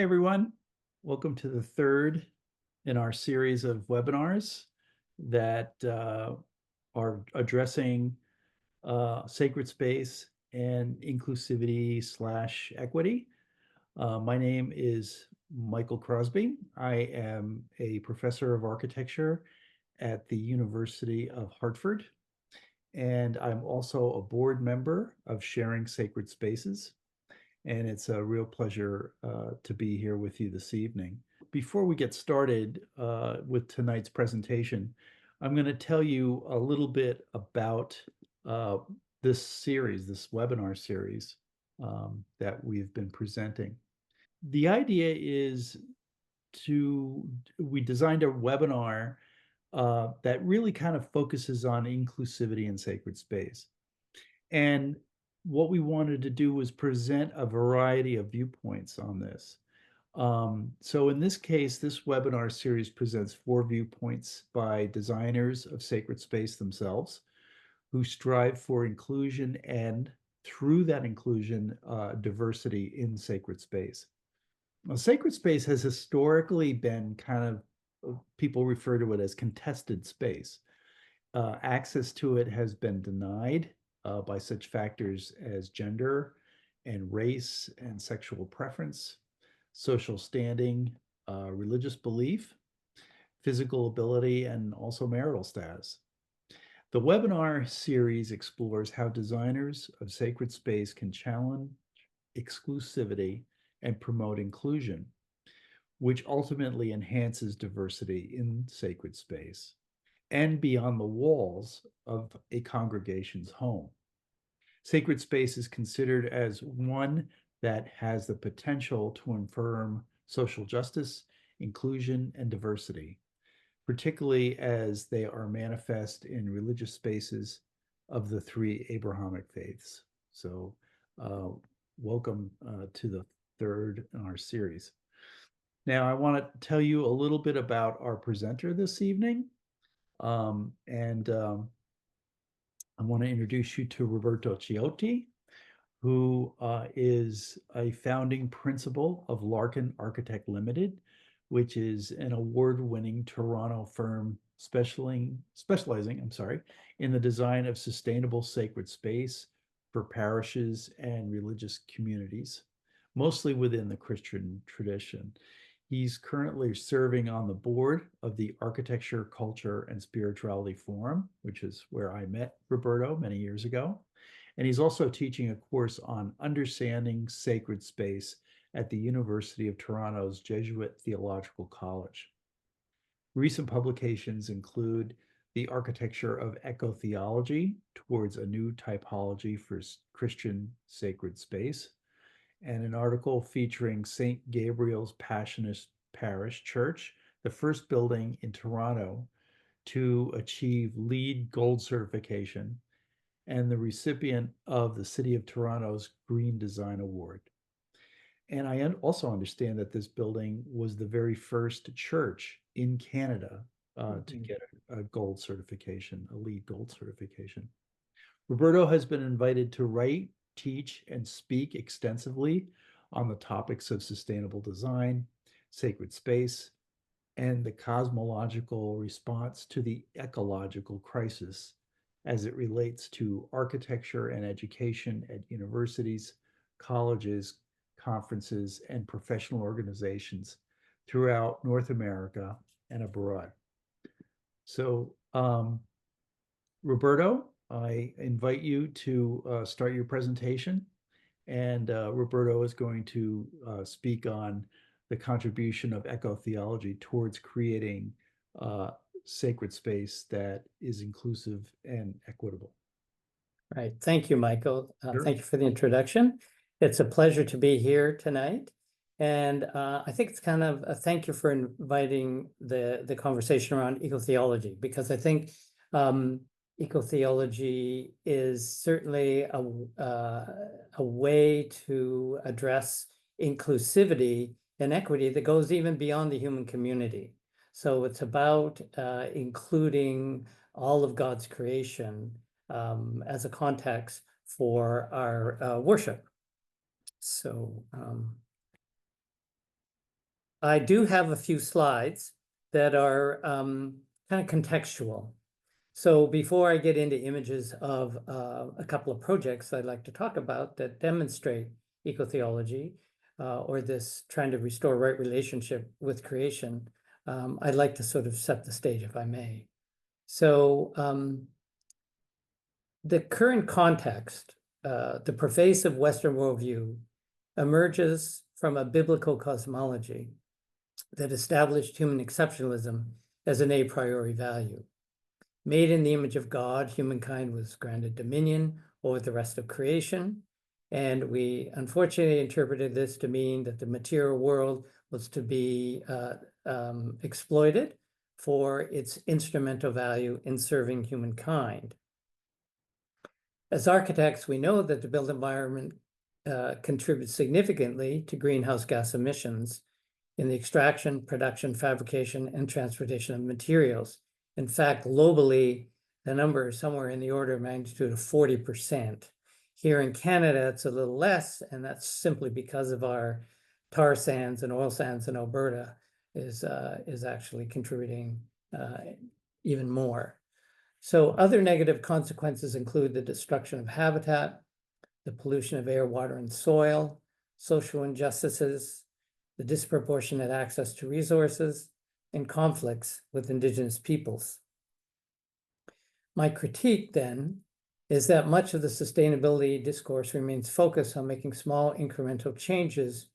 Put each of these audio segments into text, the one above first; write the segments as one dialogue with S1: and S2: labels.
S1: everyone. Welcome to the third in our series of webinars that are addressing sacred space and inclusivity/equity. My name is Michael Crosby. I am a professor of architecture at the University of Hartford, and I'm also a board member of Sharing Sacred Spaces. And it's a real pleasure to be here with you this evening. Before we get started with tonight's presentation, I'm going to tell you a little bit about uh, this series, this webinar series that we've been presenting. The idea is we designed a webinar that really kind of focuses on inclusivity in sacred space. And what we wanted to do was present a variety of viewpoints on this. So in this case, this webinar series presents 4 viewpoints by designers of sacred space themselves who strive for inclusion and, through that inclusion, diversity in sacred space. Now, sacred space has historically been kind of, people refer to it as contested space. Access to it has been denied by such factors as gender and race and sexual preference, social standing, religious belief, physical ability, and also marital status. The webinar series explores how designers of sacred space can challenge exclusivity and promote inclusion, which ultimately enhances diversity in sacred space and beyond the walls of a congregation's home. Sacred space is considered as one that has the potential to affirm social justice, inclusion, and diversity, particularly as they are manifest in religious spaces of the 3 Abrahamic faiths. So welcome to the third in our series. Now, I want to tell you a little bit about our presenter this evening. I want to introduce you to Roberto Chiotti, who is a founding principal of Larkin Architect Limited, which is an award-winning Toronto firm specializing in the design of sustainable sacred space for parishes and religious communities, mostly within the Christian tradition. He's currently serving on the board of the Architecture, Culture, and Spirituality Forum, which is where I met Roberto many years ago. And he's also teaching a course on understanding sacred space at the University of Toronto's Jesuit Theological College. Recent publications include The Architecture of Eco-Theology Towards a New Typology for Christian Sacred Space, and an article featuring St. Gabriel's Passionist Parish Church, the first building in Toronto to achieve LEED Gold certification and the recipient of the City of Toronto's Green Design Award. And I also understand that this building was the very first church in Canada to get a gold certification, a LEED Gold certification. Roberto has been invited to write, teach, and speak extensively on the topics of sustainable design, sacred space, and the cosmological response to the ecological crisis as it relates to architecture and education at universities, colleges, conferences, and professional organizations throughout North America and abroad. So, Roberto, I invite you to start your presentation, and Roberto is going to speak on the contribution of eco-theology towards creating sacred space that is inclusive and equitable.
S2: Right. Thank you, Michael.
S1: Sure.
S2: Thank you for the introduction. It's a pleasure to be here tonight. And I think it's kind of a thank you for inviting the conversation around eco-theology, because I think eco-theology is certainly a way to address inclusivity and equity that goes even beyond the human community. So it's about including all of God's creation as a context for our worship. So I do have a few slides that are kind of contextual. So before I get into images of a couple of projects I'd like to talk about that demonstrate eco-theology or this trying to restore right relationship with creation, I'd like to sort of set the stage, if I may. So the current context, the pervasive Western worldview, emerges from a biblical cosmology that established human exceptionalism as an a priori value. Made in the image of God, humankind was granted dominion over the rest of creation. And we unfortunately interpreted this to mean that the material world was to be exploited for its instrumental value in serving humankind. As architects, we know that the built environment contributes significantly to greenhouse gas emissions in the extraction, production, fabrication, and transportation of materials. In fact, globally, the number is somewhere in the order of magnitude of 40%. Here in Canada, it's a little less, and that's simply because of our tar sands and oil sands in Alberta is actually contributing even more. So other negative consequences include the destruction of habitat, the pollution of air, water, and soil, social injustices, the disproportionate access to resources, and conflicts with Indigenous peoples. My critique, then, is that much of the sustainability discourse remains focused on making small incremental changes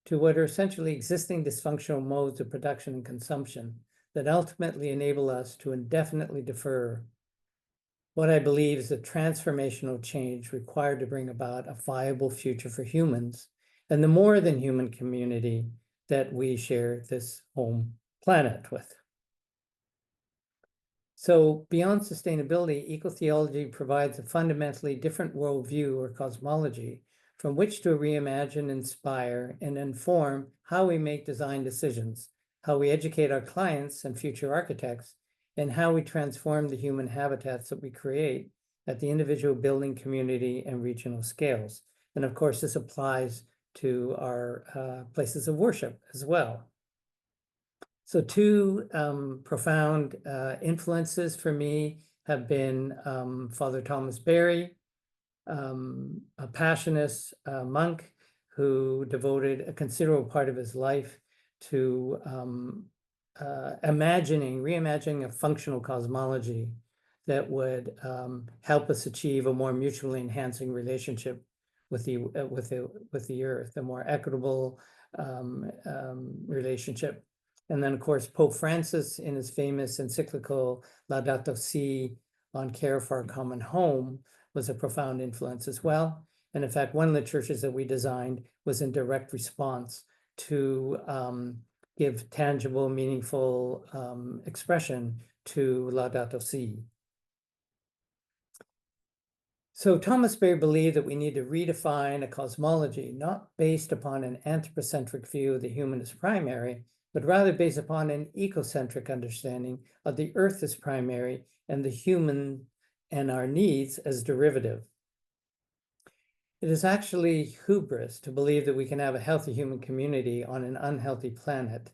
S2: to what are essentially existing dysfunctional modes of production and consumption that ultimately enable us to indefinitely defer what I believe is a transformational change required to bring about a viable future for humans and the more than human community that we share this home planet with. So beyond sustainability, eco-theology provides a fundamentally different worldview or cosmology from which to reimagine, inspire, and inform how we make design decisions, how we educate our clients and future architects, and how we transform the human habitats that we create at the individual building, community, and regional scales. And of course, this applies to our places of worship as well. So two profound influences for me have been Father Thomas Berry, a Passionist monk who devoted a considerable part of his life to reimagining a functional cosmology that would help us achieve a more mutually enhancing relationship with the earth, a more equitable relationship. And then, of course, Pope Francis, in his famous encyclical Laudato Si on care for our common home, was a profound influence as well. And in fact, one of the churches that we designed was in direct response to give tangible, meaningful expression to Laudato Si. So Thomas Berry believed that we need to redefine a cosmology, not based upon an anthropocentric view of the human as primary, but rather based upon an ecocentric understanding of the earth as primary and the human and our needs as derivative. It is actually hubris to believe that we can have a healthy human community on an unhealthy planet,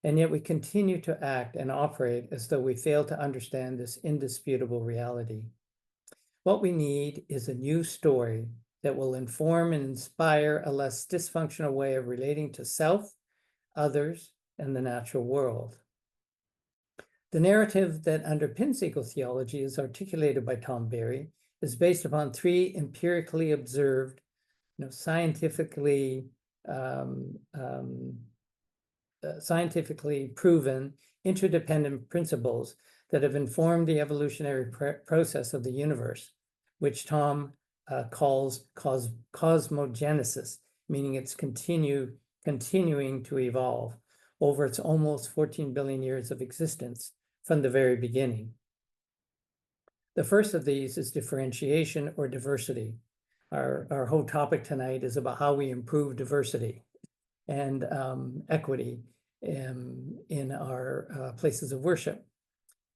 S2: and yet we continue to act and operate as though we fail to understand this indisputable reality. What we need is a new story that will inform and inspire a less dysfunctional way of relating to self, others, and the natural world. The narrative that underpins eco-theology, as articulated by Tom Berry, is based upon three empirically observed, scientifically proven interdependent principles that have informed the evolutionary process of the universe, which Tom calls cosmogenesis, meaning it's continuing to evolve over its almost 14 billion years of existence from the very beginning. The first of these is differentiation or diversity. Our whole topic tonight is about how we improve diversity and equity in our places of worship.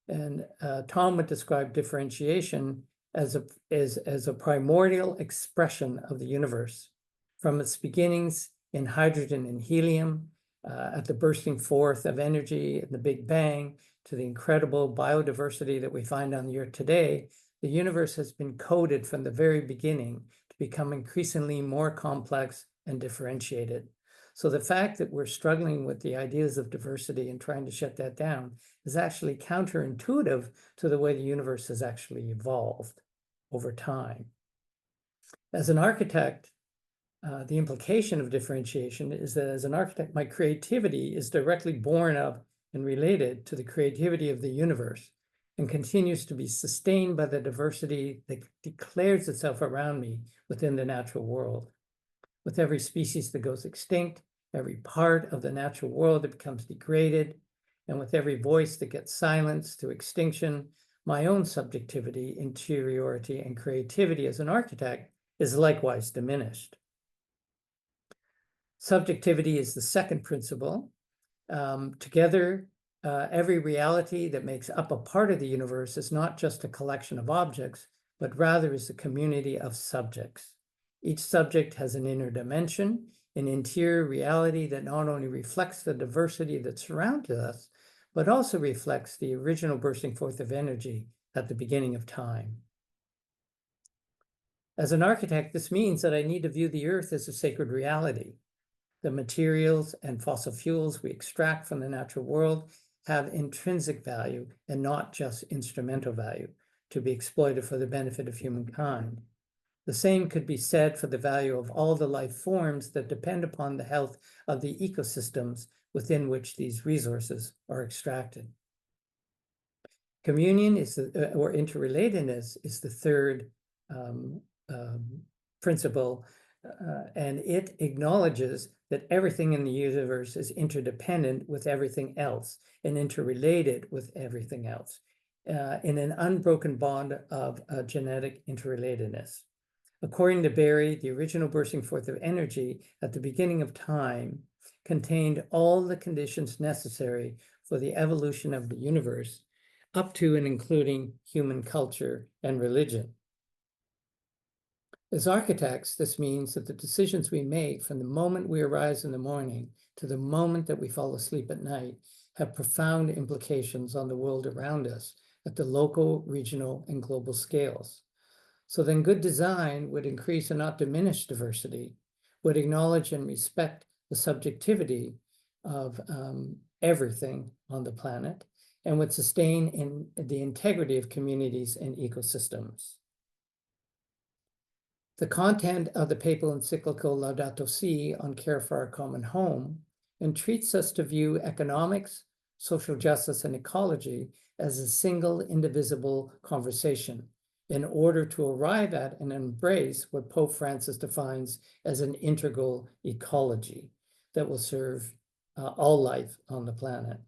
S2: And Tom would describe differentiation as a primordial expression of the universe from its beginnings in hydrogen and helium at the bursting forth of energy and the Big Bang to the incredible biodiversity that we find on the Earth today, the universe has been coded from the very beginning to become increasingly more complex and differentiated. So the fact that we're struggling with the ideas of diversity and trying to shut that down is actually counterintuitive to the way the universe has actually evolved over time. As an architect, the implication of differentiation is that as an architect, my creativity is directly born of and related to the creativity of the universe and continues to be sustained by the diversity that declares itself around me within the natural world. With every species that goes extinct, every part of the natural world that becomes degraded, and with every voice that gets silenced to extinction, my own subjectivity, interiority, and creativity as an architect is likewise diminished. Subjectivity is the second principle. Together, every reality that makes up a part of the universe is not just a collection of objects, but rather is a community of subjects. Each subject has an inner dimension, an interior reality that not only reflects the diversity that surrounds us, but also reflects the original bursting forth of energy at the beginning of time. As an architect, this means that I need to view the earth as a sacred reality. The materials and fossil fuels we extract from the natural world have intrinsic value and not just instrumental value to be exploited for the benefit of humankind. The same could be said for the value of all the life forms that depend upon the health of the ecosystems within which these resources are extracted. Communion is or interrelatedness is the third principle, and it acknowledges that everything in the universe is interdependent with everything else and interrelated with everything else in an unbroken bond of genetic interrelatedness. According to Berry, the original bursting forth of energy at the beginning of time contained all the conditions necessary for the evolution of the universe, up to and including human culture and religion. As architects, this means that the decisions we make from the moment we arise in the morning to the moment that we fall asleep at night have profound implications on the world around us at the local, regional, and global scales. So then good design would increase and not diminish diversity, would acknowledge and respect the subjectivity of everything on the planet, and would sustain in the integrity of communities and ecosystems. The content of the papal encyclical Laudato Si on care for our common home entreats us to view economics, social justice, and ecology as a single indivisible conversation in order to arrive at and embrace what Pope Francis defines as an integral ecology that will serve all life on the planet.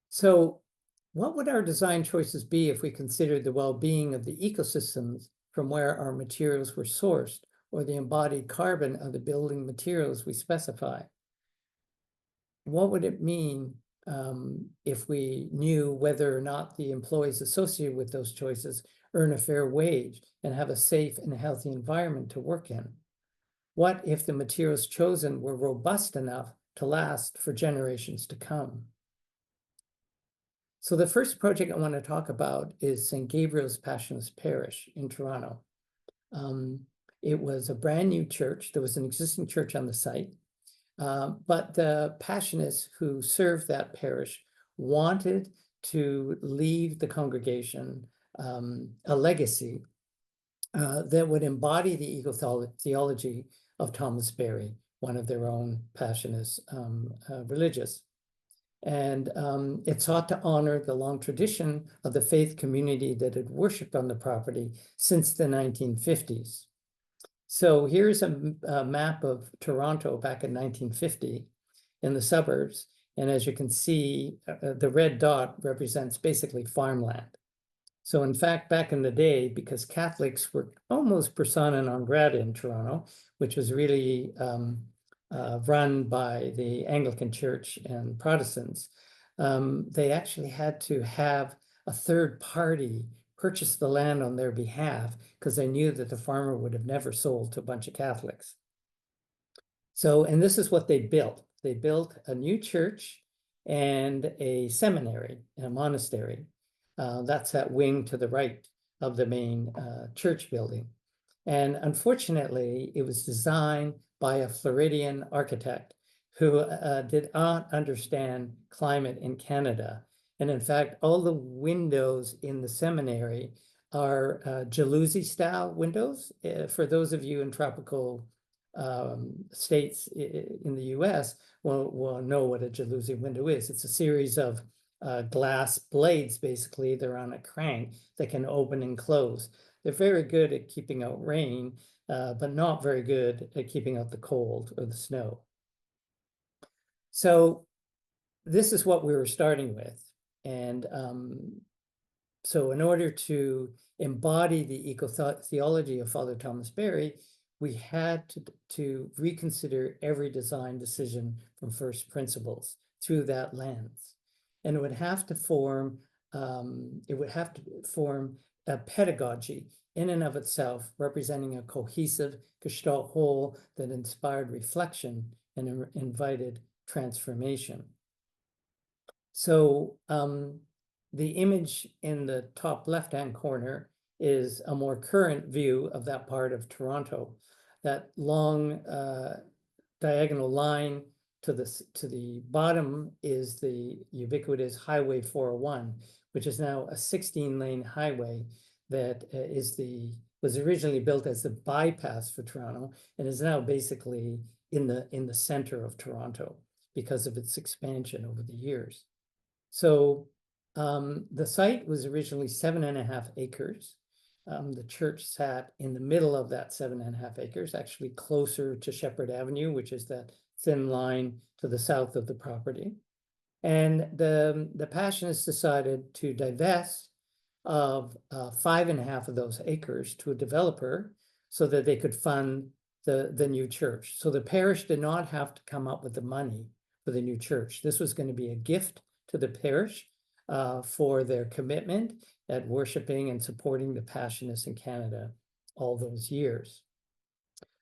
S2: So what would our design choices be if we considered the well-being of the ecosystems from where our materials were sourced, or the embodied carbon of the building materials we specify? What would it mean if we knew whether or not the employees associated with those choices earn a fair wage and have a safe and healthy environment to work in? What if the materials chosen were robust enough to last for generations to come? So the first project I want to talk about is St. Gabriel's Passionist Parish in Toronto. It was a brand new church. There was an existing church on the site, but the Passionists who served that parish wanted to leave the congregation a legacy that would embody the eco-theology of Thomas Berry, one of their own Passionist religious. And it sought to honor the long tradition of the faith community that had worshipped on the property since the 1950s. So here's a map of Toronto back in 1950 in the suburbs. And as you can see, the red dot represents basically farmland. So in fact, back in the day, because Catholics were almost persona non grata in Toronto, which was really run by the Anglican Church and Protestants, they actually had to have a third party purchase the land on their behalf because they knew that the farmer would have never sold to a bunch of Catholics. So, and this is what they built. They built a new church and a seminary and a monastery. That's that wing to the right of the main church building. And unfortunately, it was designed by a Floridian architect who did not understand climate in Canada. And in fact, all the windows in the seminary are jalousie style windows. For those of you in tropical states in the US will know what a jalousie window is. It's a series of glass blades, basically. They're on a crank that can open and close. They're very good at keeping out rain, but not very good at keeping out the cold or the snow. So this is what we were starting with. And so in order to embody the eco-theology of Father Thomas Berry, we had to reconsider every design decision from first principles through that lens. And it would have to form a pedagogy in and of itself, representing a cohesive Gestalt whole that inspired reflection and invited transformation. So the image in the top left-hand corner is a more current view of that part of Toronto. That long diagonal line to the bottom is the ubiquitous Highway 401, which is now a 16-lane highway that was originally built as the bypass for Toronto and is now basically in the center of Toronto because of its expansion over the years. So the site was originally 7.5 acres. The church sat in the middle of that 7.5 acres, actually closer to Shepherd Avenue, which is that thin line to the south of the property. And the Passionists decided to divest of 5.5 of those acres to a developer so that they could fund the new church. So the parish did not have to come up with the money for the new church. This was going to be a gift to the parish for their commitment at worshiping and supporting the Passionists in Canada all those years.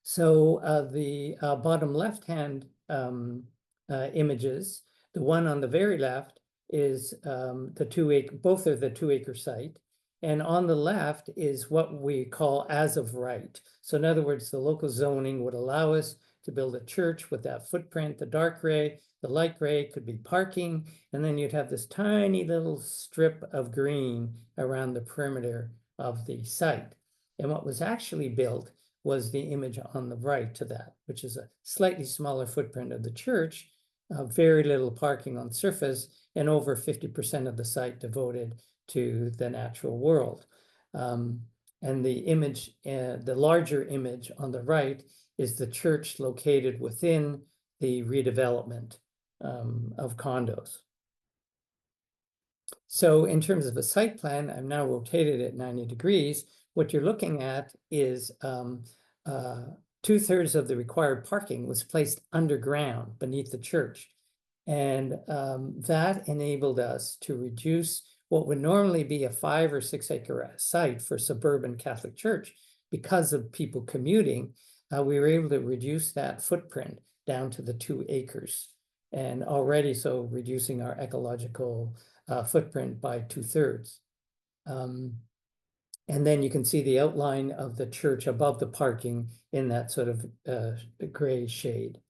S2: So the bottom left-hand images, the one on the very left is the 2 acre, both are the 2 acre site. And on the left is what we call as of right. So in other words, the local zoning would allow us to build a church with that footprint. The dark gray, the light gray could be parking, and then you'd have this tiny little strip of green around the perimeter of the site. And what was actually built was the image on the right to that, which is a slightly smaller footprint of the church, very little parking on surface, and over 50% of the site devoted to the natural world. And the image, the larger image on the right is the church located within the redevelopment of condos. So in terms of the site plan, I'm now rotated at 90 degrees. What you're looking at is 2/3 of the required parking was placed underground beneath the church. And that enabled us to reduce what would normally be a 5 or 6 acre site for suburban Catholic church. Because of people commuting, we were able to reduce that footprint down to the 2 acres. And already so reducing our ecological footprint by 2/3. And then you can see the outline of the church above the parking in that sort of gray shade.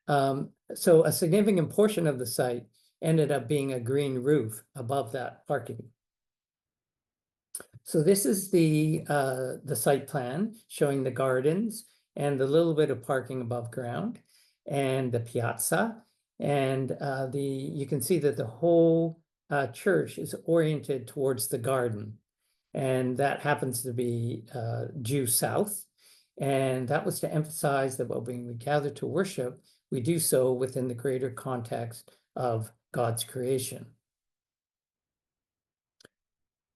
S2: So a significant portion of the site ended up being a green roof above that parking. So this is the site plan showing the gardens and the little bit of parking above ground and the piazza. And you can see that the whole church is oriented towards the garden. And that happens to be due south. And that was to emphasize that when we gather to worship, we do so within the greater context of God's creation.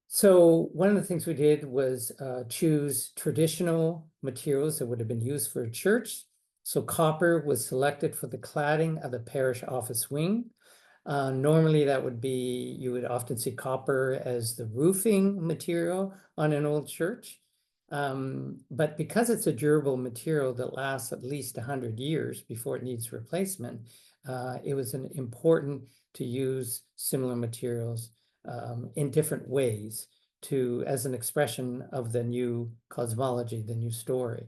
S2: So one of the things we did was choose traditional materials that would have been used for a church. So copper was selected for the cladding of the parish office wing. Normally that would be, you would often see copper as the roofing material on an old church. But because it's a durable material that lasts at least 100 years before it needs replacement, it was important to use similar materials in different ways as an expression of the new cosmology, the new story.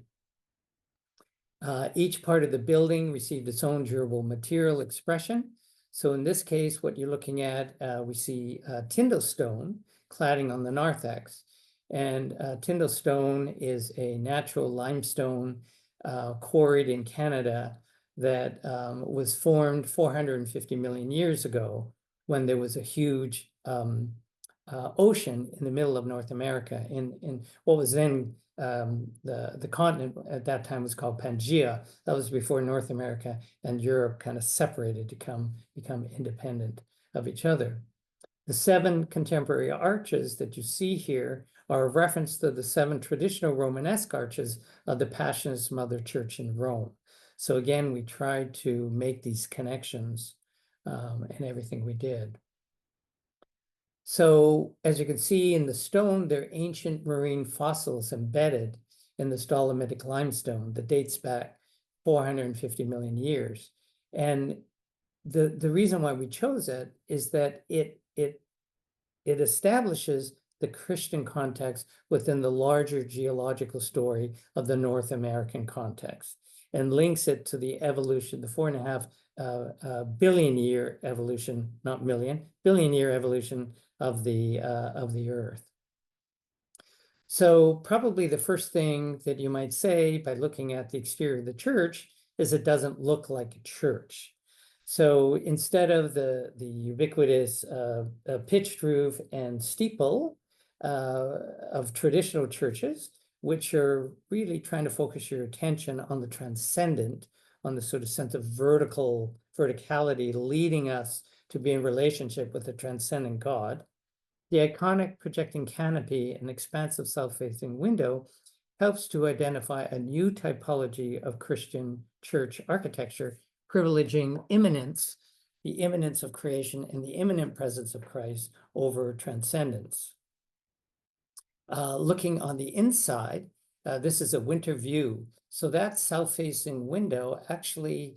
S2: Each part of the building received its own durable material expression. So in this case, what you're looking at, we see Tyndall stone cladding on the narthex. And Tyndall stone is a natural limestone quarried in Canada that was formed 450 million years ago when there was a huge ocean in the middle of North America in what was then the continent at that time was called Pangaea. That was before North America and Europe kind of separated to become independent of each other. The 7 contemporary arches that you see here are a reference to the 7 traditional Romanesque arches of the Passionist Mother Church in Rome. So again, we tried to make these connections in everything we did. So as you can see in the stone, there are ancient marine fossils embedded in this dolomitic limestone that dates back 450 million years. And the reason why we chose it is that it establishes the Christian context within the larger geological story of the North American context and links it to the evolution, the 4.5 billion year evolution, not million, billion year evolution of the Earth. So probably the first thing that you might say by looking at the exterior of the church is it doesn't look like a church. So instead of the ubiquitous pitched roof and steeple of traditional churches, which are really trying to focus your attention on the transcendent, on the sort of sense of verticality leading us to be in relationship with the transcendent God, the iconic projecting canopy and expansive south-facing window helps to identify a new typology of Christian church architecture, privileging immanence, the immanence of creation and the immanent presence of Christ over transcendence. Looking on the inside, this is a winter view. So that south-facing window actually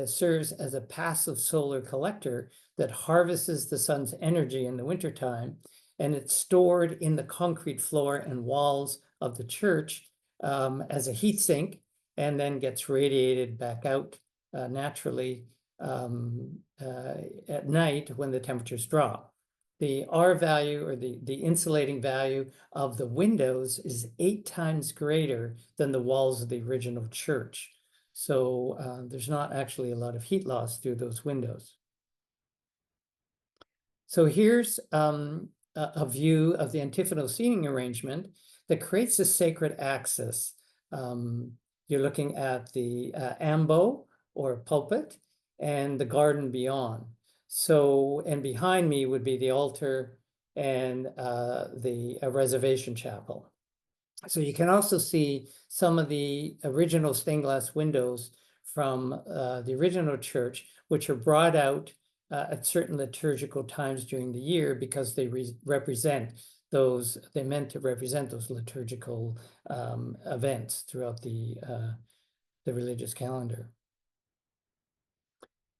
S2: serves as a passive solar collector that harvests the sun's energy in the wintertime, and it's stored in the concrete floor and walls of the church as a heat sink, and then gets radiated back out naturally at night when the temperatures drop. The R value, or the insulating value of the windows, is 8 times greater than the walls of the original church. So there's not actually a lot of heat loss through those windows. So here's a view of the antiphonal seating arrangement that creates a sacred axis. You're looking at the ambo, or pulpit, and the garden beyond. So, and behind me would be the altar and the reservation chapel. So you can also see some of the original stained glass windows from the original church, which are brought out at certain liturgical times during the year because they represent those, they're meant to represent those liturgical events throughout the religious calendar.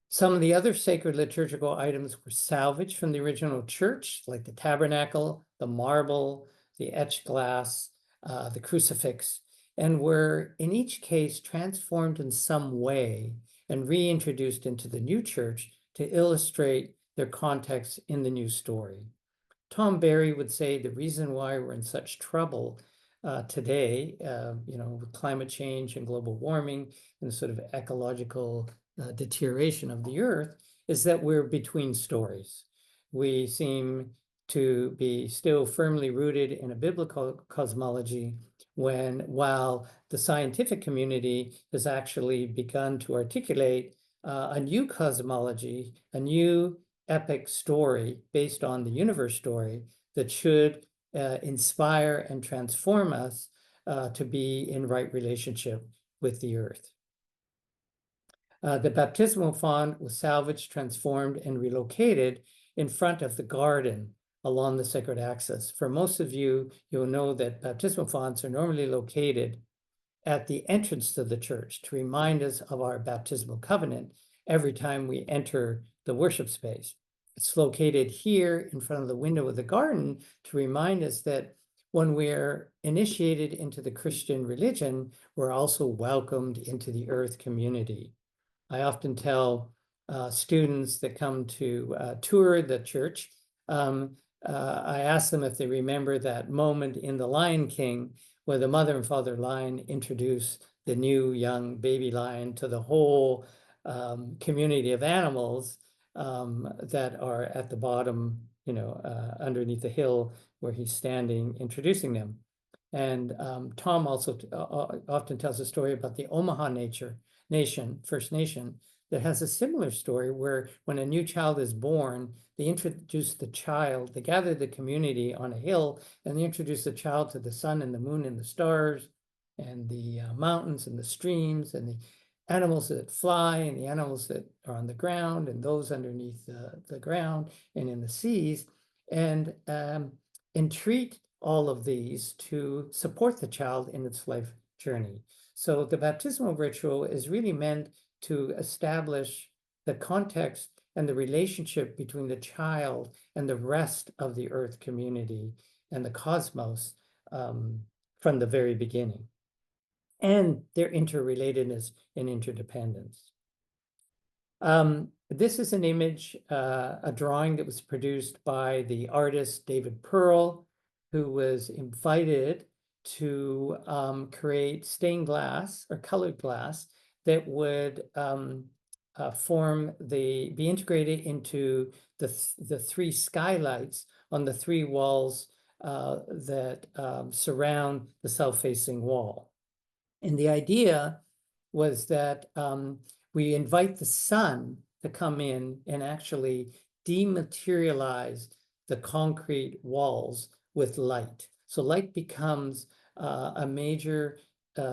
S2: Some of the other sacred liturgical items were salvaged from the original church, like the tabernacle, the marble, the etched glass, the crucifix, and were in each case transformed in some way and reintroduced into the new church to illustrate their context in the new story. Tom Berry would say the reason why we're in such trouble today, with climate change and global warming and the sort of ecological deterioration of the earth, is that we're between stories. We seem to be still firmly rooted in a biblical cosmology while the scientific community has actually begun to articulate a new cosmology, a new epic story based on the universe story that should inspire and transform us to be in right relationship with the earth. The baptismal font was salvaged, transformed, and relocated in front of the garden along the sacred axis. For most of you, you'll know that baptismal fonts are normally located at the entrance to the church to remind us of our baptismal covenant every time we enter the worship space. It's located here in front of the window of the garden to remind us that when we're initiated into the Christian religion, we're also welcomed into the earth community. I often tell students that come to tour the church, I ask them if they remember that moment in The Lion King where the mother and father lion introduce the new young baby lion to the whole community of animals that are at the bottom, underneath the hill where he's standing, introducing them. And Tom also often tells a story about the Omaha First Nation, that has a similar story where when a new child is born, they introduce the child, they gather the community on a hill, and they introduce the child to the sun and the moon and the stars and the mountains and the streams and the animals that fly and the animals that are on the ground and those underneath the ground and in the seas, and entreat all of these to support the child in its life journey. So the baptismal ritual is really meant to establish the context and the relationship between the child and the rest of the earth community and the cosmos from the very beginning, and their interrelatedness and interdependence. This is an image, a drawing that was produced by the artist David Pearl, who was invited to create stained glass or colored glass that would be integrated into the three skylights on the three walls that surround the south-facing wall. And the idea was that we invite the sun to come in and actually dematerialize the concrete walls with light. So light becomes a major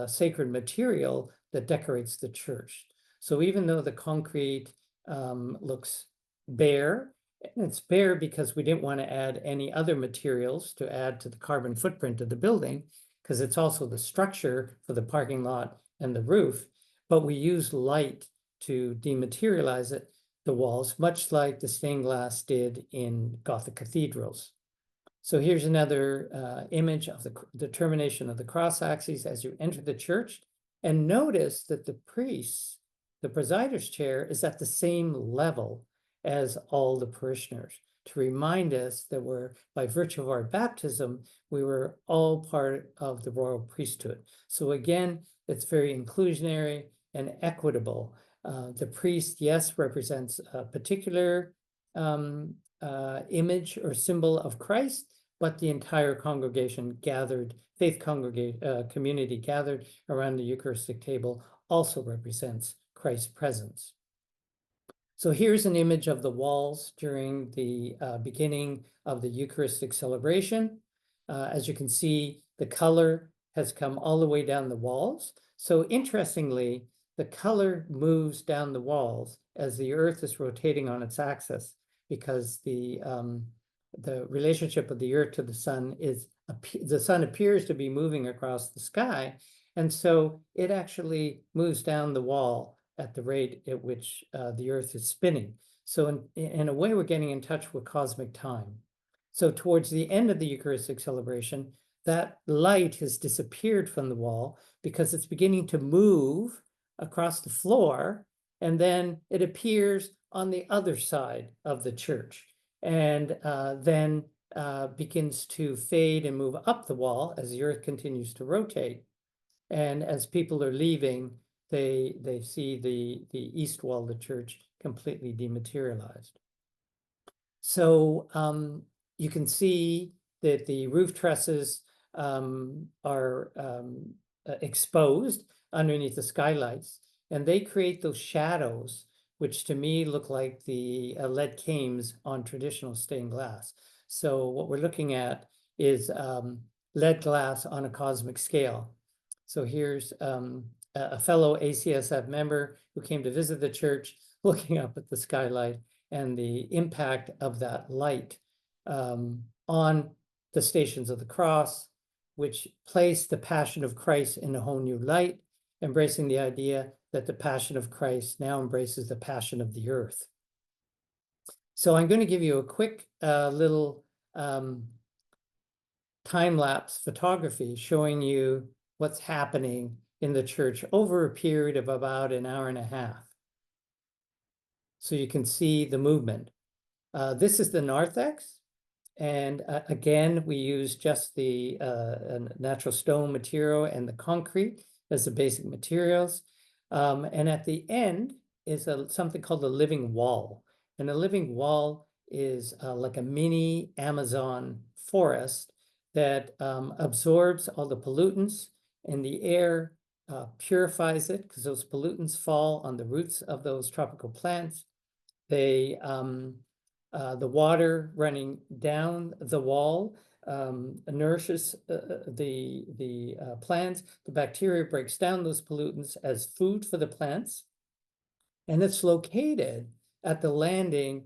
S2: sacred material that decorates the church. So even though the concrete looks bare, and it's bare because we didn't want to add any other materials to add to the carbon footprint of the building, because it's also the structure for the parking lot and the roof, but we use light to dematerialize the walls, much like the stained glass did in Gothic cathedrals. So here's another image of the termination of the cross axes as you enter the church. And notice that the priest, the presider's chair, is at the same level as all the parishioners, to remind us that by virtue of our baptism, we were all part of the royal priesthood. So again, it's very inclusionary and equitable. The priest, yes, represents a particular image or symbol of Christ, but the entire congregation gathered, community gathered around the Eucharistic table also represents Christ's presence. So here's an image of the walls during the beginning of the Eucharistic celebration. As you can see, the color has come all the way down the walls. So interestingly, the color moves down the walls as the earth is rotating on its axis, because the relationship of the earth to the sun is, the sun appears to be moving across the sky. And so it actually moves down the wall at the rate at which the earth is spinning. So in a way, we're getting in touch with cosmic time. So towards the end of the Eucharistic celebration, that light has disappeared from the wall because it's beginning to move across the floor, and then it appears on the other side of the church, and then begins to fade and move up the wall as the earth continues to rotate. And as people are leaving, they see the east wall of the church completely dematerialized. So you can see that the roof trusses are exposed underneath the skylights, and they create those shadows, which to me look like the lead cames on traditional stained glass. So what we're looking at is lead glass on a cosmic scale. So here's a fellow ACSF member who came to visit the church, looking up at the skylight and the impact of that light on the Stations of the Cross, which place the Passion of Christ in a whole new light, embracing the idea that the Passion of Christ now embraces the passion of the earth. So I'm going to give you a quick little time-lapse photography showing you what's happening in the church over a period of about an hour and a half. So you can see the movement. This is the narthex. And again, we use just the natural stone material and the concrete as the basic materials. And at the end is something called the living wall. And a living wall is like a mini Amazon forest that absorbs all the pollutants in the air, purifies it because those pollutants fall on the roots of those tropical plants. They the water running down the wall nourishes the plants. The bacteria breaks down those pollutants as food for the plants. And it's located at the landing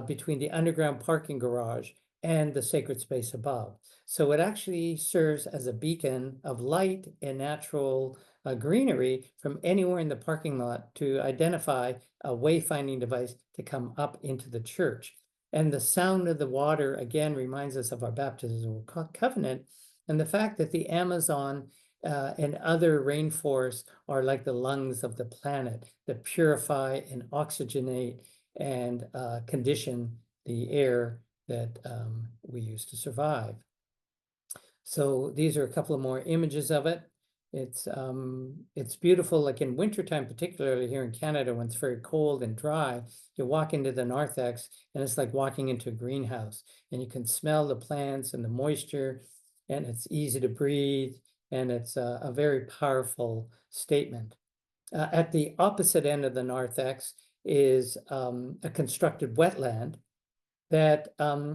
S2: between the underground parking garage and the sacred space above. So it actually serves as a beacon of light and natural greenery from anywhere in the parking lot to identify a wayfinding device to come up into the church. And the sound of the water, again, reminds us of our baptismal covenant and the fact that the Amazon and other rainforests are like the lungs of the planet that purify and oxygenate and condition the air that we use to survive. So these are a couple of more images of it. It's beautiful, like in wintertime, particularly here in Canada, when it's very cold and dry, you walk into the narthex and it's like walking into a greenhouse and you can smell the plants and the moisture and it's easy to breathe and it's a very powerful statement. At the opposite end of the narthex is a constructed wetland that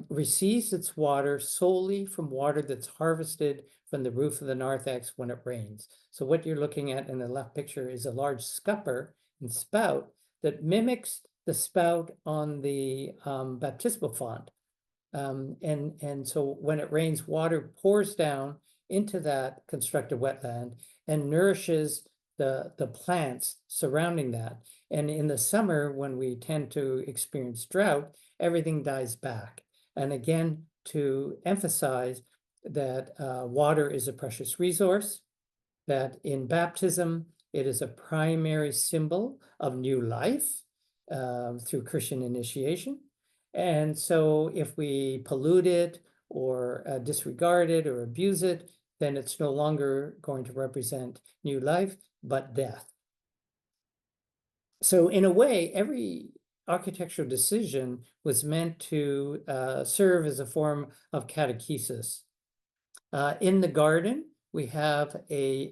S2: receives its water solely from water that's harvested from the roof of the narthex when it rains. So what you're looking at in the left picture is a large scupper and spout that mimics the spout on the baptismal font. And so when it rains, water pours down into that constructed wetland and nourishes the plants surrounding that. And in the summer, when we tend to experience drought, everything dies back. And again, to emphasize that water is a precious resource, that in baptism, it is a primary symbol of new life through Christian initiation. And so if we pollute it or disregard it or abuse it, then it's no longer going to represent new life, but death. So in a way, every architectural decision was meant to serve as a form of catechesis. In the garden, we have a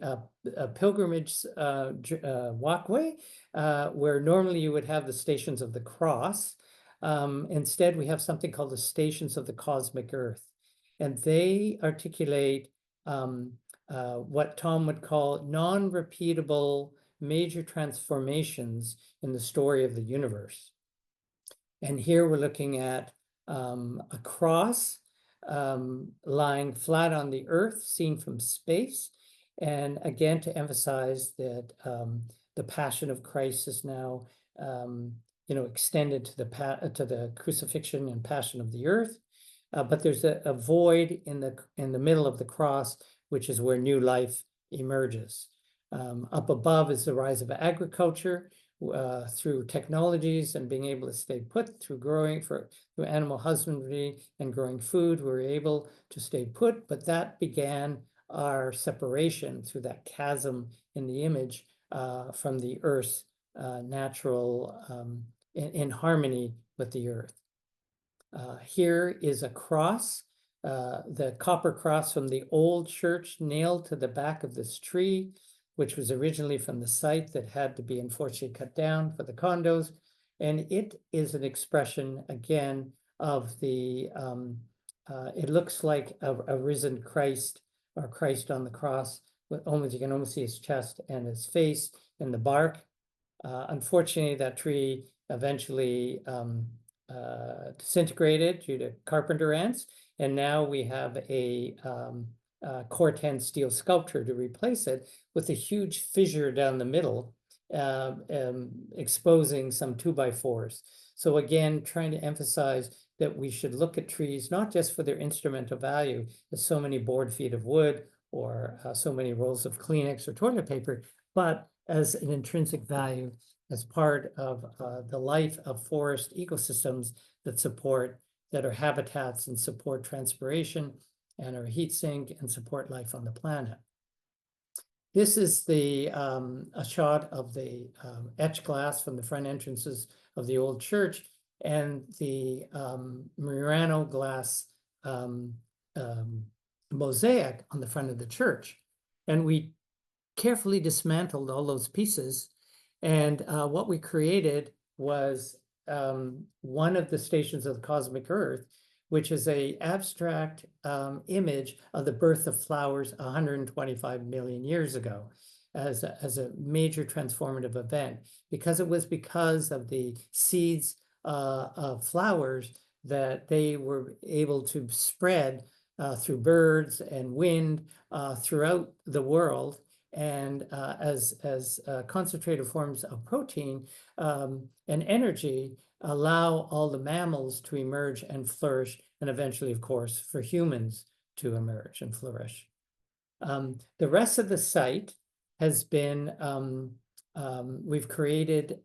S2: pilgrimage walkway where normally you would have the Stations of the Cross. Instead, we have something called the Stations of the Cosmic Earth. And they articulate what Tom would call non-repeatable major transformations in the story of the universe. And here we're looking at a cross lying flat on the earth, seen from space. And again, to emphasize that the Passion of Christ is now extended to the crucifixion and passion of the earth. But there's a void in the middle of the cross, which is where new life emerges. Up above is the rise of agriculture through technologies and being able to stay put through through animal husbandry and growing food. We were able to stay put, but that began our separation through that chasm in the image from the earth's natural in harmony with the earth. Here is a cross, the copper cross from the old church nailed to the back of this tree, which was originally from the site that had to be unfortunately cut down for the condos. And it is an expression, again, of the, it looks like a risen Christ or Christ on the cross. You can almost see his chest and his face in the bark. Unfortunately, that tree eventually disintegrated due to carpenter ants, and now we have a Corten steel sculpture to replace it with a huge fissure down the middle, exposing some 2x4s. So again, trying to emphasize that we should look at trees not just for their instrumental value, as so many board feet of wood or so many rolls of Kleenex or toilet paper, but as an intrinsic value, as part of the life of forest ecosystems that are habitats and support transpiration and are a heat sink and support life on the planet. This is a shot of the etched glass from the front entrances of the old church and the Murano glass mosaic on the front of the church. And we carefully dismantled all those pieces. And what we created was one of the stations of the cosmic earth, which is a abstract image of the birth of flowers 125 million years ago as a major transformative event, because it was because of the seeds of flowers that they were able to spread through birds and wind throughout the world. And as concentrated forms of protein and energy allow all the mammals to emerge and flourish, and eventually, of course, for humans to emerge and flourish. The rest of the site has been, we've created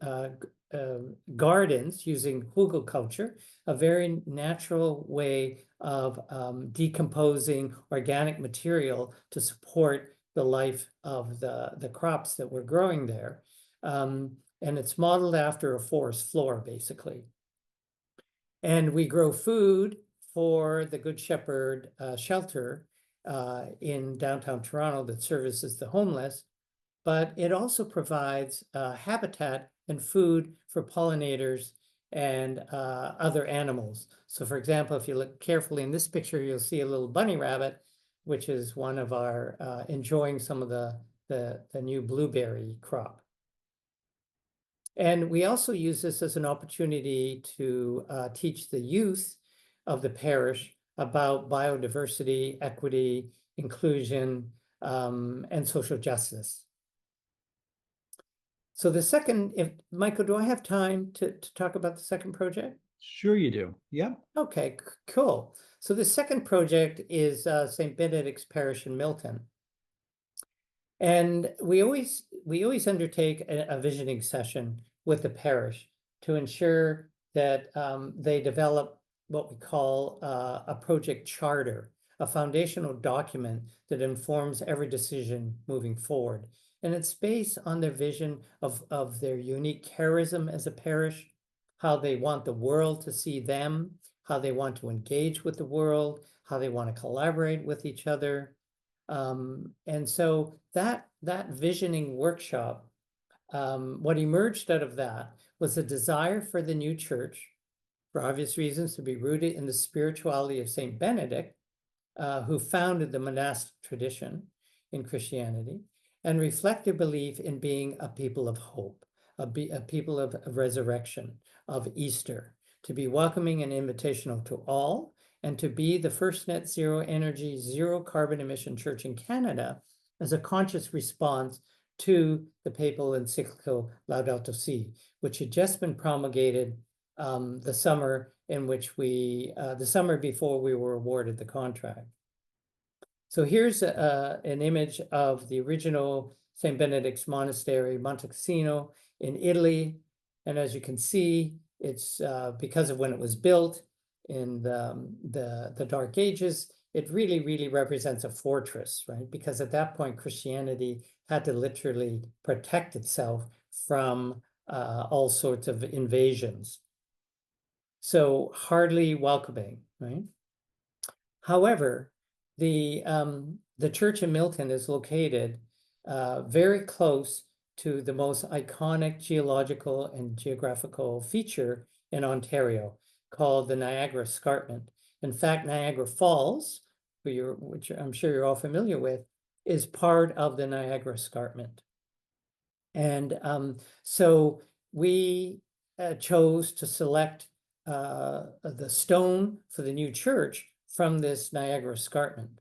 S2: gardens using hugelkultur, a very natural way of decomposing organic material to support the life of the crops that we're growing there. And it's modeled after a forest floor, basically. And we grow food for the Good Shepherd shelter in downtown Toronto that services the homeless, but it also provides habitat and food for pollinators and other animals. So for example, if you look carefully in this picture, you'll see a little bunny rabbit, which is one of our enjoying some of the new blueberry crop. And we also use this as an opportunity to teach the youth of the parish about biodiversity, equity, inclusion, and social justice. So the second, Michael, do I have time to talk about the second project?
S1: Sure you do. Yeah.
S2: Okay, cool. So the second project is St. Benedict's Parish in Milton. And we always undertake a visioning session with the parish to ensure that they develop what we call a project charter, a foundational document that informs every decision moving forward. And it's based on their vision of their unique charism as a parish, how they want the world to see them, how they want to engage with the world, how they want to collaborate with each other. And so that visioning workshop, what emerged out of that was a desire for the new church, for obvious reasons, to be rooted in the spirituality of St. Benedict, who founded the monastic tradition in Christianity, and reflect their belief in being a people of hope, a people of resurrection, of Easter, to be welcoming and invitational to all, and to be the first net zero energy, zero carbon emission church in Canada as a conscious response to the papal encyclical Laudato Si, which had just been promulgated the summer before we were awarded the contract. So here's an image of the original St. Benedict's Monastery, Monte Cassino in Italy. And as you can see, it's because of when it was built in the Dark Ages, it really represents a fortress, right? Because at that point, Christianity had to literally protect itself from all sorts of invasions. So hardly welcoming, right? However, the church in Milton is located very close to the most iconic geological and geographical feature in Ontario, called the Niagara Escarpment. In fact, Niagara Falls, which I'm sure you're all familiar with, is part of the Niagara Escarpment. And so we chose to select the stone for the new church from this Niagara escarpment.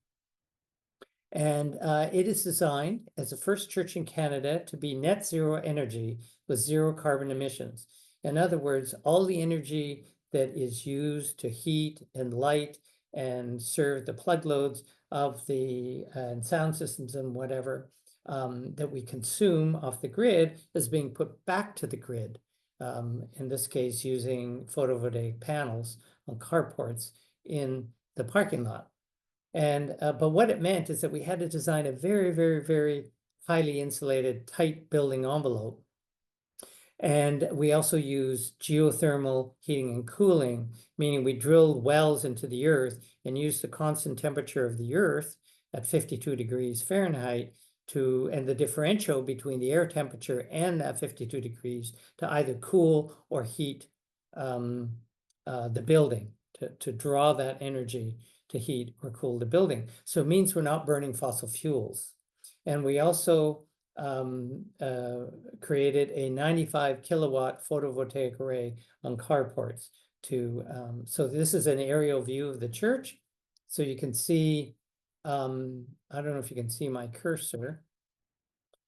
S2: And it is designed as the first church in Canada to be net zero energy with zero carbon emissions. In other words, all the energy that is used to heat and light and serve the plug loads of the and sound systems and whatever that we consume off the grid is being put back to the grid. In this case, using photovoltaic panels on carports in the parking lot. And but what it meant is that we had to design a very, very, very highly insulated, tight building envelope. And we also use geothermal heating and cooling, meaning we drilled wells into the earth and used the constant temperature of the earth at 52 degrees Fahrenheit and the differential between the air temperature and that 52 degrees to either cool or heat the building, to draw that energy to heat or cool the building. So it means we're not burning fossil fuels. And we also created a 95 kilowatt photovoltaic array on carports so this is an aerial view of the church. So you can see, I don't know if you can see my cursor,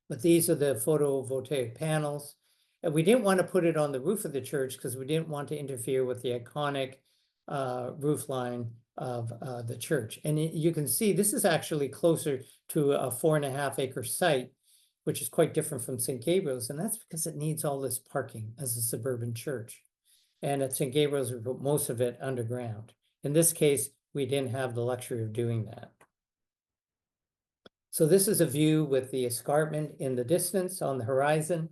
S2: but these are the photovoltaic panels. And we didn't want to put it on the roof of the church because we didn't want to interfere with the iconic roof line of the church. And you can see this is actually closer to a 4.5 acre site, which is quite different from St. Gabriel's. And that's because it needs all this parking as a suburban church. And at St. Gabriel's, we put most of it underground. In this case, we didn't have the luxury of doing that. So this is a view with the escarpment in the distance on the horizon.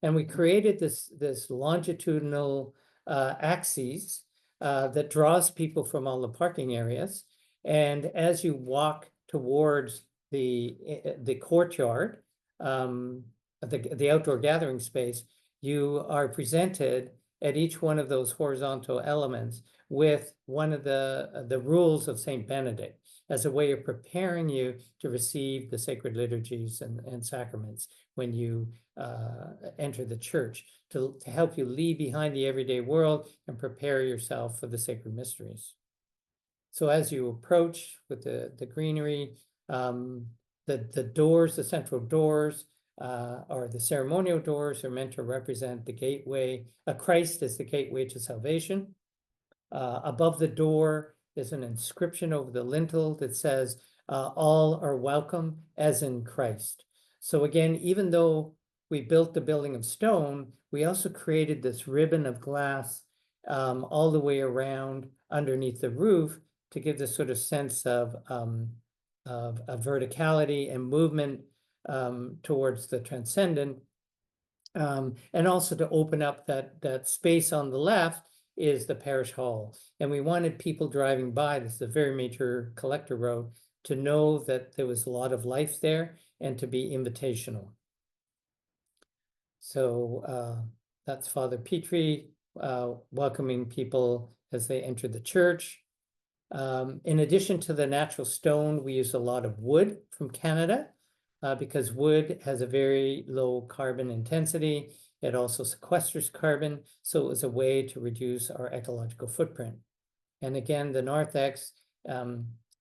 S2: And we created this longitudinal axis that draws people from all the parking areas. And as you walk towards the courtyard, the outdoor gathering space, you are presented at each one of those horizontal elements with one of the rules of Saint Benedict as a way of preparing you to receive the sacred liturgies and sacraments when you enter the church, to help you leave behind the everyday world and prepare yourself for the sacred mysteries. So as you approach with the greenery, the doors, the central doors, or the ceremonial doors are meant to represent the gateway. Christ is the gateway to salvation. Above the door is an inscription over the lintel that says, all are welcome as in Christ. So again, even though we built the building of stone, we also created this ribbon of glass all the way around underneath the roof to give this sort of sense of verticality and movement towards the transcendent. And also to open up that space on the left is the parish hall. And we wanted people driving by, this is a very major collector road, to know that there was a lot of life there and to be invitational. So that's Father Petrie welcoming people as they enter the church. In addition to the natural stone, we use a lot of wood from Canada because wood has a very low carbon intensity. It also sequesters carbon, so it was a way to reduce our ecological footprint. And again, the narthex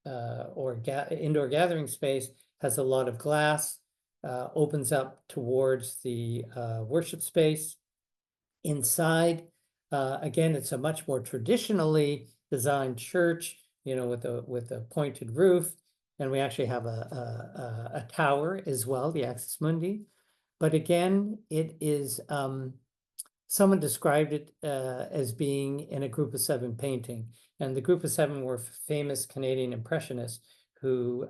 S2: indoor gathering space has a lot of glass, opens up towards the worship space. Inside, again, it's a much more traditionally designed church, you know, with a pointed roof, and we actually have a tower as well, the Axis Mundi. But again, it is someone described it as being in a group of 7 painting, and the group of 7 were famous Canadian Impressionists who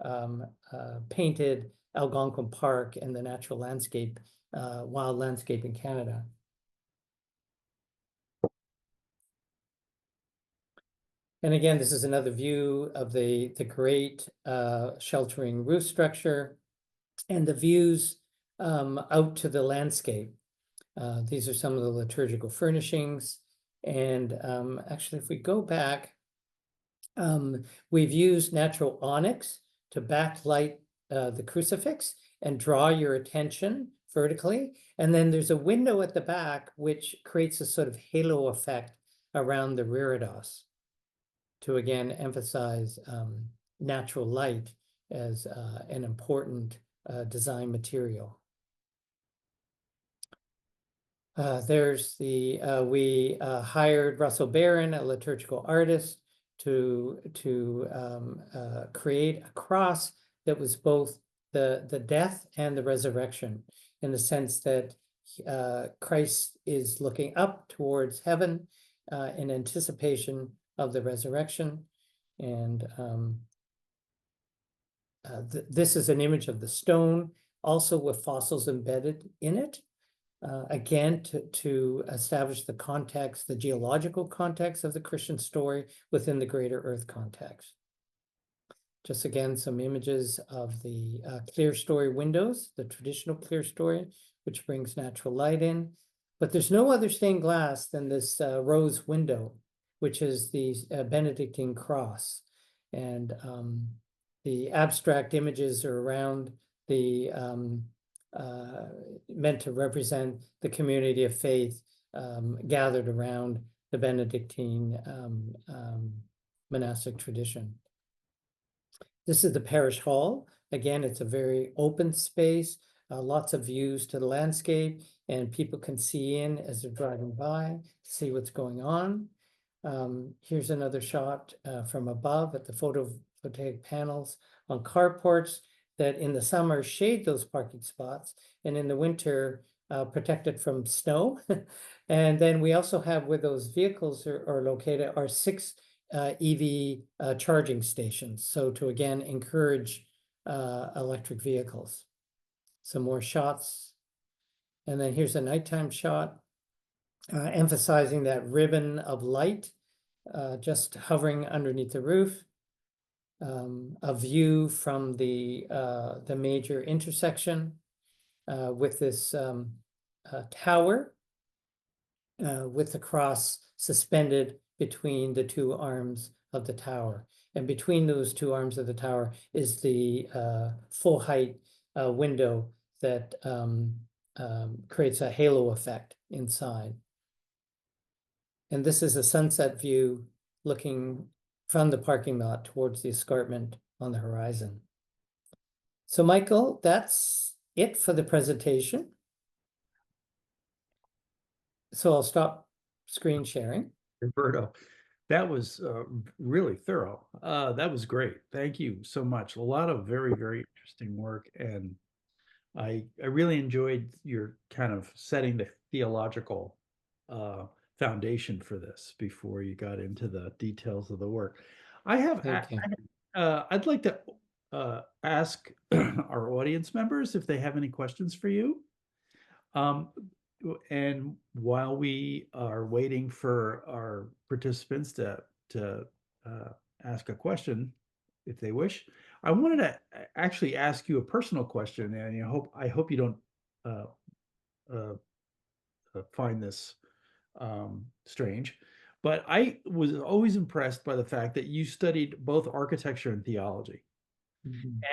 S2: painted Algonquin Park and the natural landscape, wild landscape in Canada. And again, this is another view of the great sheltering roof structure and the views out to the landscape. These are some of the liturgical furnishings. And actually, if we go back, we've used natural onyx to backlight the crucifix and draw your attention vertically. And then there's a window at the back, which creates a sort of halo effect around the reredos to again emphasize natural light as an important design material. We hired Russell Barron, a liturgical artist, to create a cross that was both the death and the resurrection, in the sense that Christ is looking up towards heaven in anticipation of the resurrection. And this is an image of the stone, also with fossils embedded in it. Again, to establish the context, the geological context of the Christian story within the greater earth context. Just again, some images of the clear story windows, the traditional clear story, which brings natural light in. But there's no other stained glass than this rose window, which is the Benedictine cross. And the abstract images are around the meant to represent the community of faith gathered around the Benedictine monastic tradition. This is the parish hall. Again, it's a very open space, lots of views to the landscape, and people can see in as they're driving by, see what's going on. Here's another shot from above at the photovoltaic panels on carports that in the summer shade those parking spots, and in the winter protected from snow. And then we also have, where those vehicles are located, are 6 EV charging stations. So to again encourage electric vehicles. Some more shots. And then here's a nighttime shot emphasizing that ribbon of light just hovering underneath the roof. A view from the major intersection with this tower with the cross suspended between the 2 arms of the tower. And between those 2 arms of the tower is the full height window that creates a halo effect inside. And this is a sunset view looking from the parking lot towards the escarpment on the horizon. So Michael, that's it for the presentation. So I'll stop screen sharing.
S1: Roberto, that was really thorough. That was great. Thank you so much. A lot of very, very interesting work. And I really enjoyed your kind of setting the theological foundation for this before you got into the details of the work.
S2: Thank you.
S1: I'd like to ask our audience members if they have any questions for you. And while we are waiting for our participants to ask a question, if they wish, I wanted to actually ask you a personal question, and I hope you don't find this strange. But I was always impressed by the fact that you studied both architecture and theology.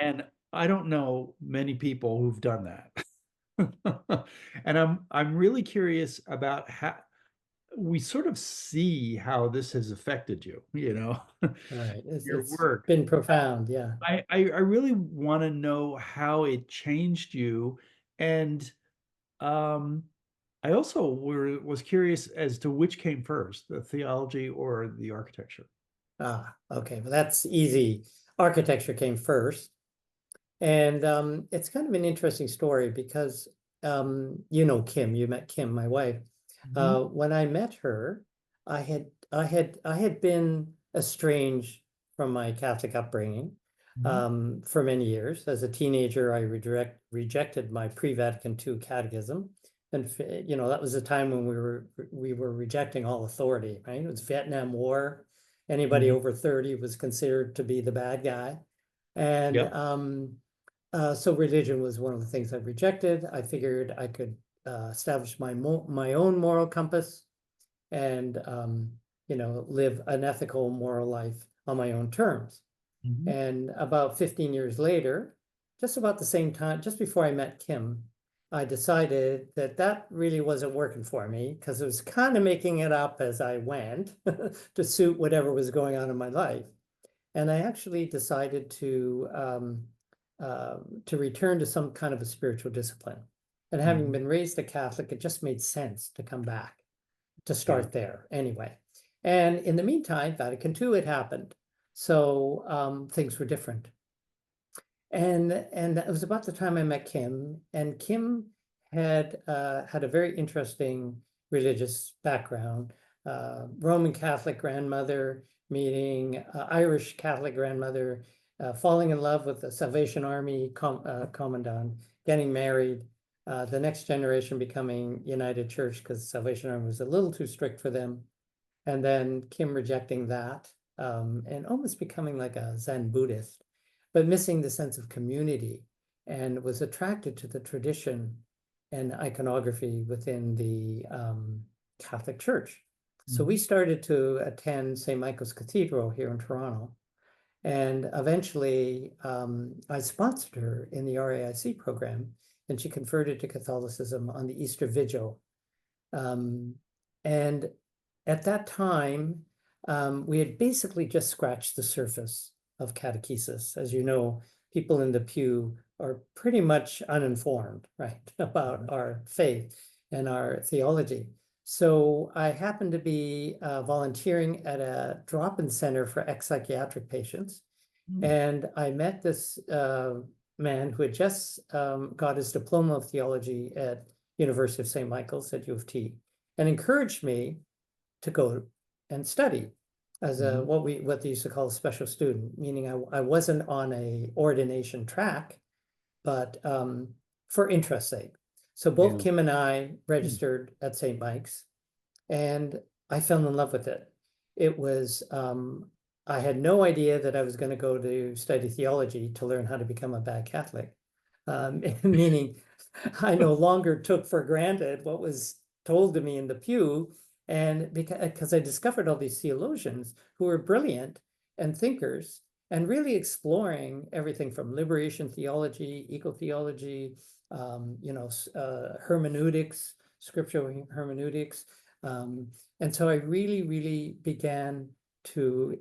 S1: And I don't know many people who've done that. And I'm really curious about how we sort of see how this has affected you,
S2: All right.
S1: your
S2: It's
S1: work.
S2: been profound, yeah.
S1: I really want to know how it changed you. And I also was curious as to which came first, the theology or the architecture.
S2: Okay, well, that's easy. Architecture came first. And it's kind of an interesting story because you know Kim, you met Kim, my wife.
S1: Mhm.
S2: When I met her, I had been estranged from my Catholic upbringing
S1: Mhm.
S2: for many years. As a teenager, I rejected my pre-Vatican II catechism. And that was a time when we were rejecting all authority, right? It was Vietnam War. Anybody
S1: Mhm.
S2: over 30 was considered to be the bad guy. And
S1: Yep.
S2: so religion was one of the things I rejected. I figured I could establish my own moral compass and live an ethical, moral life on my own terms.
S1: Mhm.
S2: And about 15 years later, just about the same time, just before I met Kim, I decided that that really wasn't working for me because I was kind of making it up as I went to suit whatever was going on in my life. And I actually decided to return to some kind of a spiritual discipline. And having
S1: Mhm.
S2: been raised a Catholic, it just made sense to come back, to
S1: Yeah.
S2: start there anyway. And in the meantime, Vatican II had happened. So things were different. And it was about the time I met Kim, and Kim had a very interesting religious background. Roman Catholic grandmother meeting Irish Catholic grandmother, falling in love with the Salvation Army commandant, getting married, the next generation becoming United Church because Salvation Army was a little too strict for them, and then Kim rejecting that, and almost becoming like a Zen Buddhist, but missing the sense of community, and was attracted to the tradition and iconography within the Catholic Church. So we
S1: Mhm.
S2: started to attend St. Michael's Cathedral here in Toronto. And eventually, I sponsored her in the RAIC program, and she converted to Catholicism on the Easter Vigil. And at that time, we had basically just scratched the surface of catechesis. As you know, people in the pew are pretty much uninformed, right, about
S1: Mhm.
S2: our faith and our theology. So I happened to be volunteering at a drop-in center for ex-psychiatric patients.
S1: Mm.
S2: And I met this man who had just got his diploma of theology at University of St. Michael's at U of T, and encouraged me to go and study as a
S1: Mhm.
S2: what they used to call a special student, meaning I wasn't on a ordination track, but for interest's sake. So both
S1: Yeah.
S2: Kim and I
S1: Mm.
S2: registered at St. Mike's, and I fell in love with it. It was, I had no idea that I was going to go to study theology to learn how to become a bad Catholic. Meaning I no longer took for granted what was told to me in the pew. And because I discovered all these theologians who were brilliant and thinkers and really exploring everything from liberation theology, eco-theology, hermeneutics, scriptural hermeneutics. Um, and so I really, really began to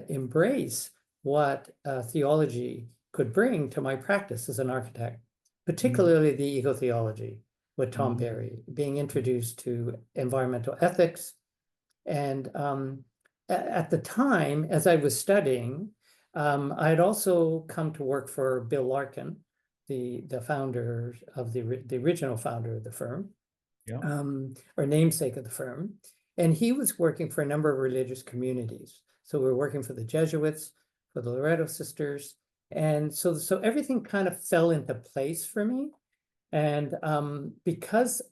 S2: embrace what theology could bring to my practice as an architect,
S1: Mhm.
S2: particularly the eco-theology with Tom
S1: Mhm.
S2: Berry, being introduced to environmental ethics. And at the time, as I was studying, I had also come to work for Bill Larkin, the founder of the original founder of the firm,
S1: Yeah.
S2: or namesake of the firm. And he was working for a number of religious communities. So we were working for the Jesuits, for the Loretto sisters. And so everything kind of fell into place for me. And because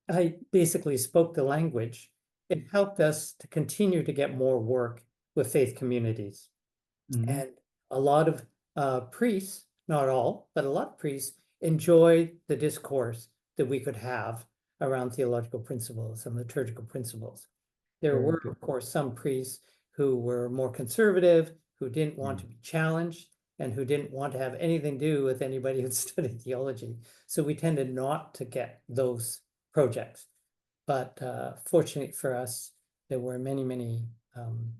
S2: I basically spoke the language, it helped us to continue to get more work with faith communities.
S1: Mhm.
S2: And a lot of priests, not all, but a lot of priests enjoyed the discourse that we could have around theological principles and liturgical principles. There
S1: Very
S2: were,
S1: good.
S2: of course, some priests who were more conservative, who didn't want
S1: Mm.
S2: to be challenged, and who didn't want to have anything to do with anybody who studied theology. So we tended not to get those projects. But fortunately for us, there were many, many um,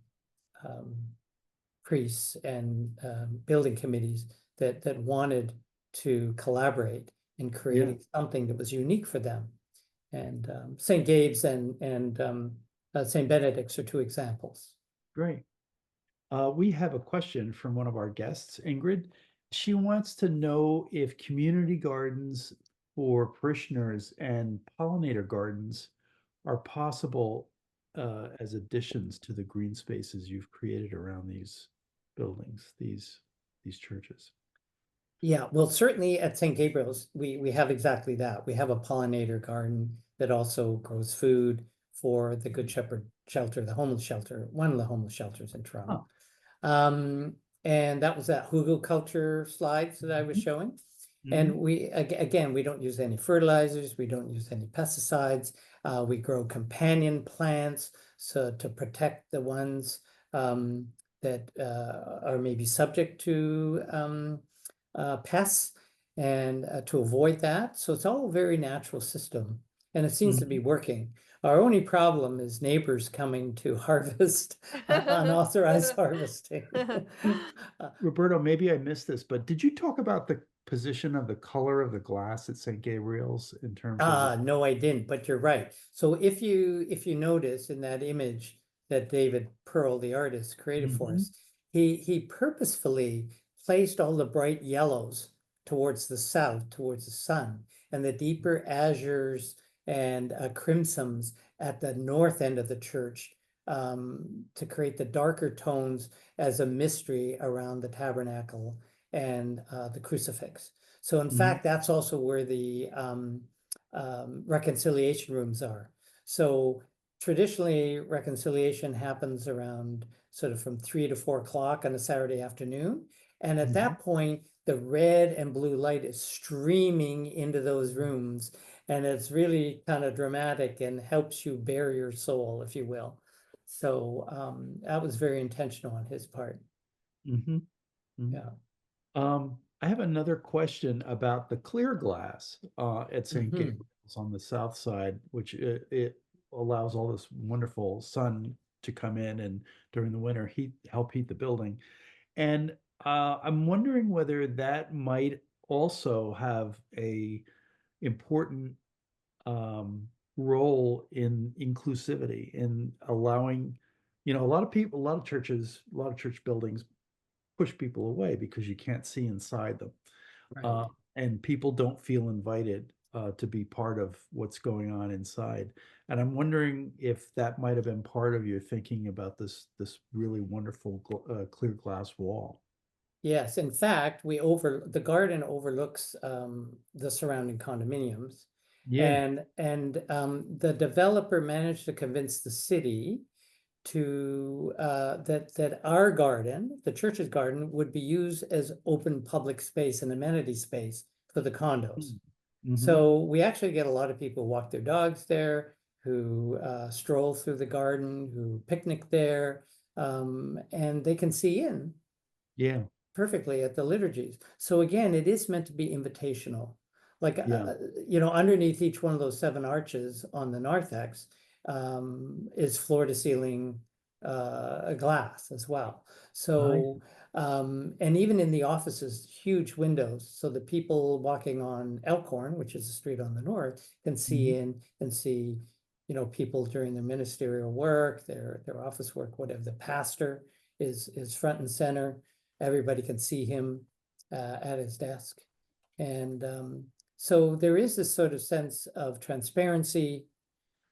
S2: priests and building committees that wanted to collaborate in
S1: Yeah.
S2: creating something that was unique for them. And St. Gabe's and St. Benedict's are two examples.
S1: Great. We have a question from one of our guests, Ingrid. She wants to know if community gardens for parishioners and pollinator gardens are possible as additions to the green spaces you've created around these buildings, these churches.
S2: Yeah, well, certainly at St. Gabriel's, we have exactly that. We have a pollinator garden that also grows food for the Good Shepherd shelter, the homeless shelter, one of the homeless shelters in Toronto.
S1: Oh.
S2: Um, and that was that hugelkultur slides that I was showing. And
S1: Mhm.
S2: again, we don't use any fertilizers, we don't use any pesticides. We grow companion plants so to protect the ones that are maybe subject to pests. and to avoid that. So it's all a very natural system, and it seems to be
S1: Mhm.
S2: working. Our only problem is neighbors coming to harvest unauthorized harvesting.
S1: Roberto, maybe I missed this, but did you talk about the position of the color of the glass at St. Gabriel's in terms of the?
S2: No, I didn't, but you're right. So if you notice in that image that David Pearl, the artist, created for
S1: Mhm.
S2: us, he purposefully placed all the bright yellows towards the south, towards the sun, and the deeper azures and crimsons at the north end of the church to create the darker tones as a mystery around the tabernacle and the crucifix. So in
S1: Mhm.
S2: fact, that's also where the reconciliation rooms are. So traditionally, reconciliation happens around sort of from 3 to 4 o'clock on a Saturday afternoon. And at
S1: Mhm.
S2: that point, the red and blue light is streaming into those rooms. And it's really kind of dramatic and helps you bare your soul, if you will. So that was very intentional on his part.
S1: Mhm. Mhm.
S2: Yeah.
S1: I have another question about the clear glass at St.
S2: Hmm.
S1: Gabriel's on the south side, which it allows all this wonderful sun to come in and during the winter help heat the building. And I'm wondering whether that might also have a important role in inclusivity, in allowing, a lot of people, a lot of churches, a lot of church buildings push people away because you can't see inside them. Uh,
S2: Right.
S1: and people don't feel invited to be part of what's going on inside. And I'm wondering if that might have been part of your thinking about this really wonderful clear glass wall.
S2: Yes, in fact, the garden overlooks the surrounding condominiums,
S1: Yeah.
S2: and the developer managed to convince the city to that our garden, the church's garden, would be used as open public space and amenity space for the condos.
S1: Mm-hmm.
S2: So we actually get a lot of people who walk their dogs there, who stroll through the garden, who picnic there, and they can see in
S1: Yeah.
S2: perfectly at the liturgies. So again, it is meant to be invitational. Like,
S1: Yeah.
S2: underneath each one of those seven arches on the narthex is floor to ceiling glass as well.
S1: I
S2: So, and even in the offices, huge windows, so the people walking on Elkhorn, which is the street on the north, can see
S1: mhm.
S2: in and see, people during their ministerial work, their office work, whatever. The pastor is front and center. Everybody can see him at his desk. And so there is this sort of sense of transparency.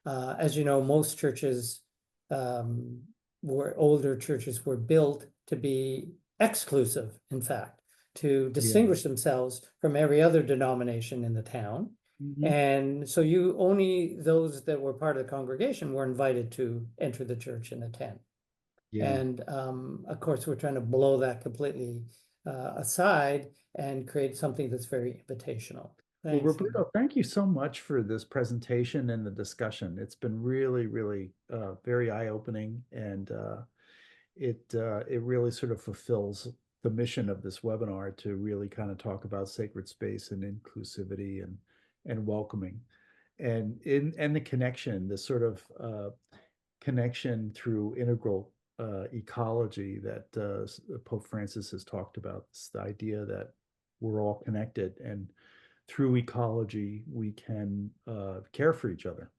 S2: As you know, most churches older churches were built to be exclusive, in fact, to
S1: Yeah.
S2: distinguish themselves from every other denomination in the town.
S1: Hmm.
S2: And so only those that were part of the congregation were invited to enter the church and attend.
S1: Yeah.
S2: And of course, we're trying to blow that completely aside and create something that's very invitational.
S1: Well,
S2: Thanks, Henry.
S1: Roberto, thank you so much for this presentation and the discussion. It's been really, really very eye-opening, and it really sort of fulfills the mission of this webinar to really kind of talk about sacred space and inclusivity and welcoming, and the connection, this sort of connection through integral ecology that Pope Francis has talked about. This the idea that we're all connected, and through ecology we can care for each other.